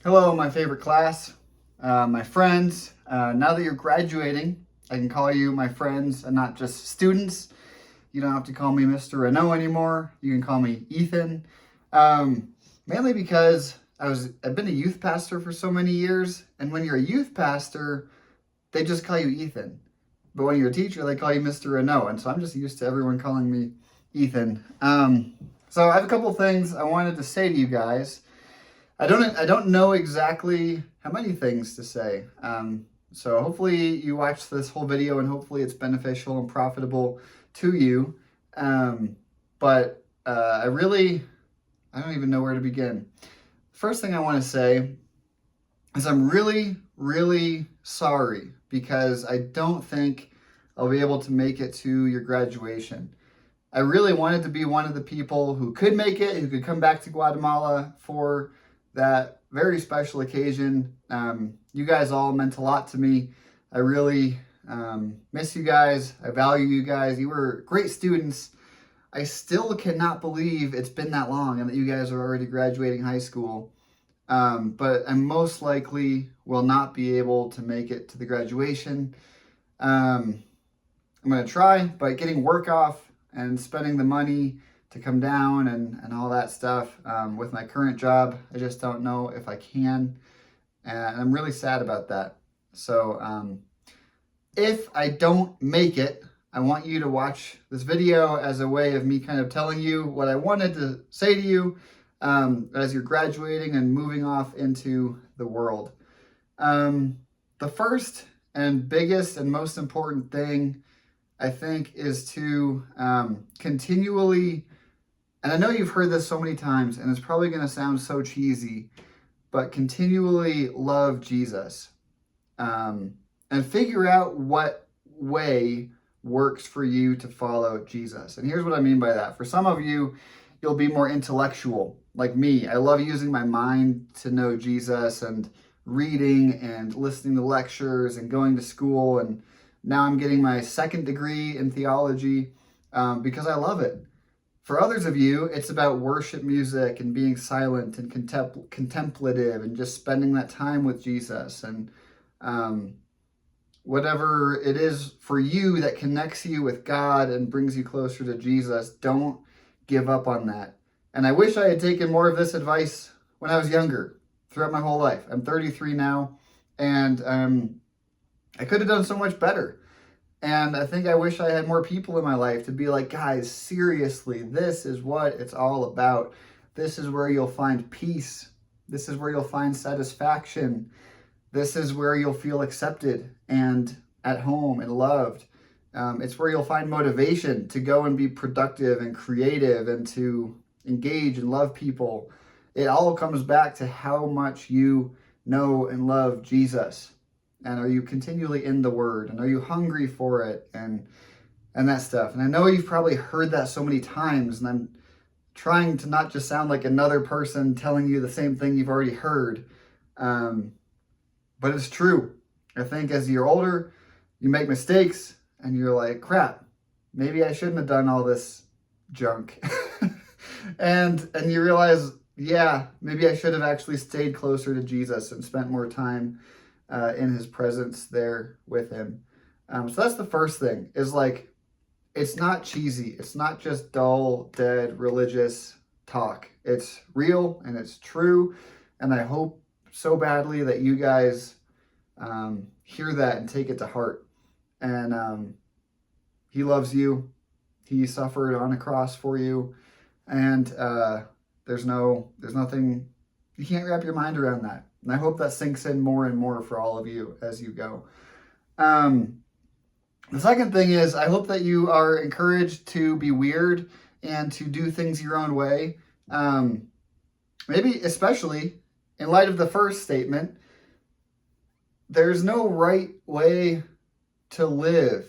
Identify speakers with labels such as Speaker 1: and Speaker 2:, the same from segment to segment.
Speaker 1: Hello, my favorite class, my friends. Now that you're graduating, I can call you my friends and not just students. You don't have to call me Mr. Renault anymore. You can call me Ethan. Mainly because I've been a youth pastor for so many years, and when you're a youth pastor, they just call you Ethan. But when you're a teacher, they call you Mr. Renault, and so I'm just used to everyone calling me Ethan. So I have a couple things I wanted to say to you guys. I don't know exactly how many things to say. So hopefully you watch this whole video and hopefully it's beneficial and profitable to you. But I don't even know where to begin. First thing I want to say is I'm really, really sorry because I don't think I'll be able to make it to your graduation. I really wanted to be one of the people who could make it, who could come back to Guatemala for that very special occasion. You guys all meant a lot to me. I really miss you guys. I value you guys. You were great students. I still cannot believe it's been that long and that you guys are already graduating high school. But I most likely will not be able to make it to the graduation. I'm going to try, but getting work off and spending the money to come down and all that stuff with my current job, I just don't know if I can. And I'm really sad about that. So if I don't make it, I want you to watch this video as a way of me kind of telling you what I wanted to say to you as you're graduating and moving off into the world. The first and biggest and most important thing, I think, is to continually, and I know you've heard this so many times, and it's probably going to sound so cheesy, but continually love Jesus and figure out what way works for you to follow Jesus. And here's what I mean by that. For some of you, you'll be more intellectual, like me. I love using my mind to know Jesus and reading and listening to lectures and going to school. And now I'm getting my second degree in theology because I love it. For others of you, it's about worship music and being silent and contemplative and just spending that time with Jesus. And whatever it is for you that connects you with God and brings you closer to Jesus, don't give up on that. And I wish I had taken more of this advice when I was younger, throughout my whole life. I'm 33 now, and I could have done so much better. And I think I wish I had more people in my life to be like, guys, seriously, this is what it's all about. This is where you'll find peace. This is where you'll find satisfaction. This is where you'll feel accepted and at home and loved. It's where you'll find motivation to go and be productive and creative and to engage and love people. It all comes back to how much you know and love Jesus. And are you continually in the Word? And are you hungry for it? And that stuff. And I know you've probably heard that so many times, and I'm trying to not just sound like another person telling you the same thing you've already heard. But it's true. I think as you're older, you make mistakes, and you're like, crap, maybe I shouldn't have done all this junk. and you realize, yeah, maybe I should have actually stayed closer to Jesus and spent more time in his presence there with him. So that's the first thing, is like, it's not cheesy. It's not just dull, dead, religious talk. It's real and it's true. And I hope so badly that you guys hear that and take it to heart. And he loves you. He suffered on a cross for you. And there's nothing, you can't wrap your mind around that. And I hope that sinks in more and more for all of you as you go. The second thing is, I hope that you are encouraged to be weird and to do things your own way. Maybe especially in light of the first statement, there's no right way to live.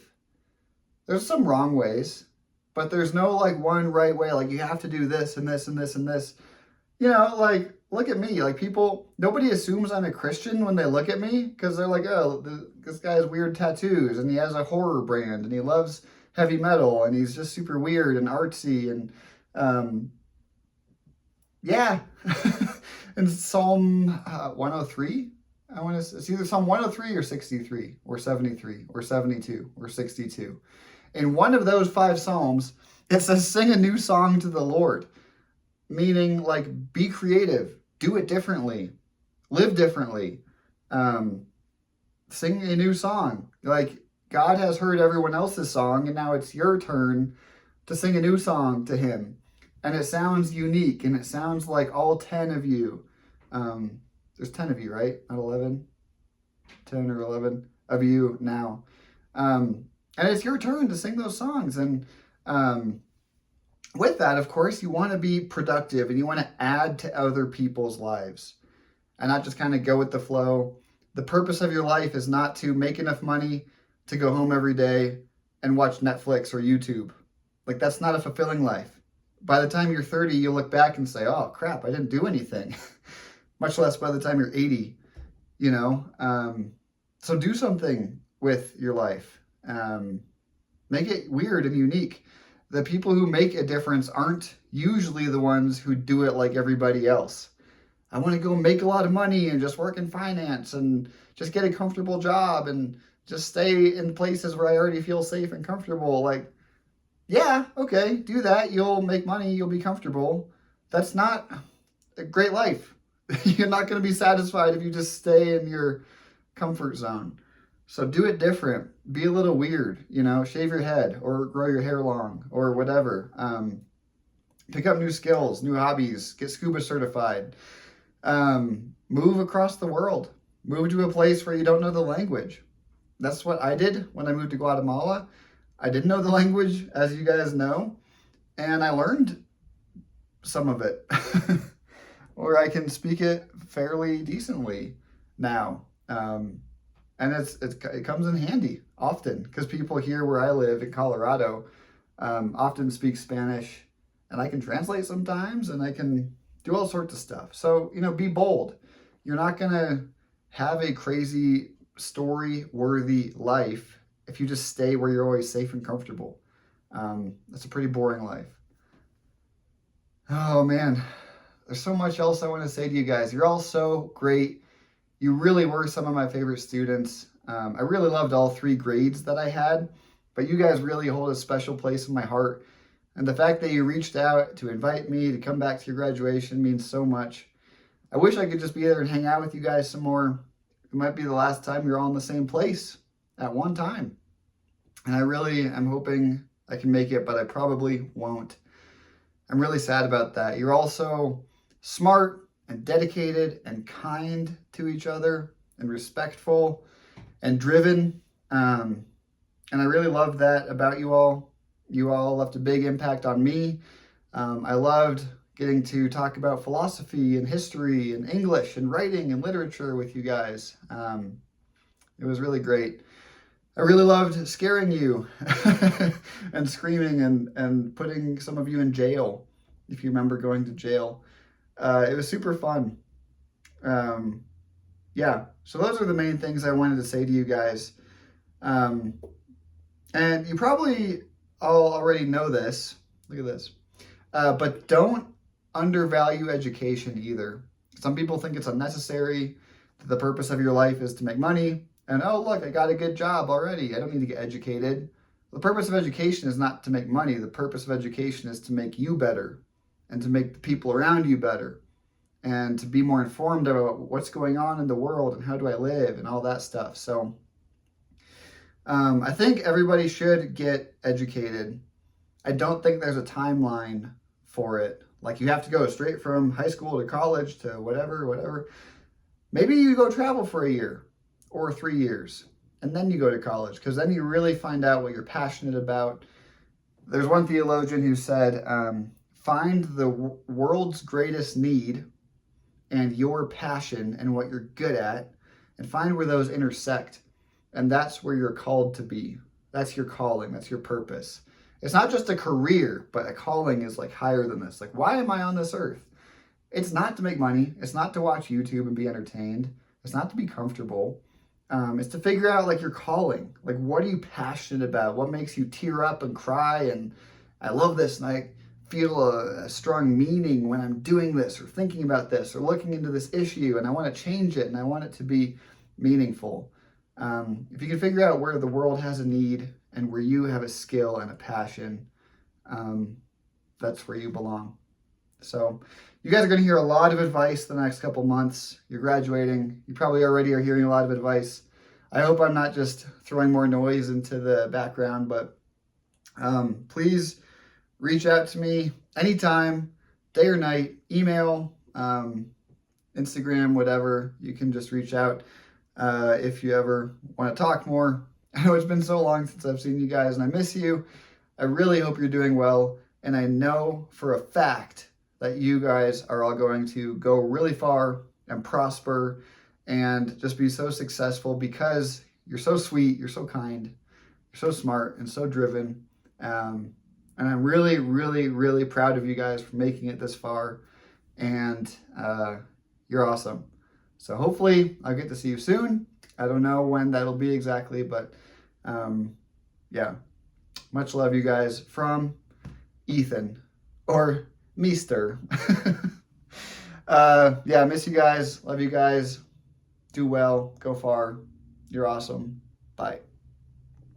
Speaker 1: There's some wrong ways, but there's no like one right way. Like you have to do this and this and this and this. You know, like, look at me. Like nobody assumes I'm a Christian when they look at me because they're like, oh, this guy has weird tattoos and he has a horror brand and he loves heavy metal and he's just super weird and artsy and yeah. in Psalm 103. I want to. It's either Psalm 103 or 63 or 73 or 72 or 62. In one of those 5 psalms, it says, "Sing a new song to the Lord," meaning like be creative, do it differently, live differently, sing a new song. Like God has heard everyone else's song, and now it's your turn to sing a new song to Him. And it sounds unique, and it sounds like all 10 of you. There's 10 of you, right? Not 11? 10 or 11 of you now. And it's your turn to sing those songs. And with that, of course, you want to be productive and you want to add to other people's lives and not just kind of go with the flow. The purpose of your life is not to make enough money to go home every day and watch Netflix or YouTube. Like, that's not a fulfilling life. By the time you're 30, you'll look back and say, oh, crap, I didn't do anything. Much less by the time you're 80, you know? So do something with your life. Make it weird and unique. The people who make a difference aren't usually the ones who do it like everybody else. I want to go make a lot of money and just work in finance and just get a comfortable job and just stay in places where I already feel safe and comfortable. Like, yeah, okay, do that. You'll make money. You'll be comfortable. That's not a great life. You're not going to be satisfied if you just stay in your comfort zone. So do it different. Be a little weird, you know, shave your head or grow your hair long or whatever. Pick up new skills, new hobbies, get scuba certified. Move across the world. Move to a place where you don't know the language. That's what I did when I moved to Guatemala. I didn't know the language, as you guys know, and I learned some of it, or I can speak it fairly decently now. And it comes in handy often because people here where I live in Colorado often speak Spanish, and I can translate sometimes, and I can do all sorts of stuff. So, you know, be bold. You're not going to have a crazy story-worthy life if you just stay where you're always safe and comfortable. That's a pretty boring life. Oh, man. There's so much else I want to say to you guys. You're all so great. You really were some of my favorite students. I really loved all 3 grades that I had, but you guys really hold a special place in my heart. And the fact that you reached out to invite me to come back to your graduation means so much. I wish I could just be there and hang out with you guys some more. It might be the last time you're all in the same place at one time. And I really am hoping I can make it, but I probably won't. I'm really sad about that. You're all so smart and dedicated and kind to each other and respectful and driven. And I really love that about you all. You all left a big impact on me. I loved getting to talk about philosophy and history and English and writing and literature with you guys. It was really great. I really loved scaring you and screaming and putting some of you in jail, if you remember going to jail. It was super fun. Yeah, so those are the main things I wanted to say to you guys. And you probably all already know this. Look at this. But don't undervalue education either. Some people think it's unnecessary, that the purpose of your life is to make money. And, oh, look, I got a good job already. I don't need to get educated. The purpose of education is not to make money. The purpose of education is to make you better and to make the people around you better and to be more informed about what's going on in the world and how do I live and all that stuff. So I think everybody should get educated. I don't think there's a timeline for it. Like you have to go straight from high school to college to whatever. Maybe you go travel for a year or 3 years and then you go to college, because then you really find out what you're passionate about. There's one theologian who said, find the world's greatest need and your passion and what you're good at, and find where those intersect. And that's where you're called to be. That's your calling. That's your purpose. It's not just a career, but a calling is like higher than this. Like, why am I on this earth? It's not to make money. It's not to watch YouTube and be entertained. It's not to be comfortable. It's to figure out like your calling. Like, what are you passionate about? What makes you tear up and cry? And I love this and I feel a strong meaning when I'm doing this or thinking about this or looking into this issue, and I want to change it and I want it to be meaningful. If you can figure out where the world has a need and where you have a skill and a passion, that's where you belong. So you guys are going to hear a lot of advice the next couple months. You're graduating. You probably already are hearing a lot of advice. I hope I'm not just throwing more noise into the background, but please reach out to me anytime, day or night, email, Instagram, whatever. You can just reach out if you ever want to talk more. I know it's been so long since I've seen you guys, and I miss you. I really hope you're doing well, and I know for a fact that you guys are all going to go really far and prosper and just be so successful because you're so sweet, you're so kind, you're so smart, and so driven. And I'm really, really, really proud of you guys for making it this far, and you're awesome. So hopefully I'll get to see you soon. I don't know when that'll be exactly, but yeah, much love, you guys, from Ethan, or Meester. Yeah, miss you guys, love you guys, do well, go far, you're awesome, bye.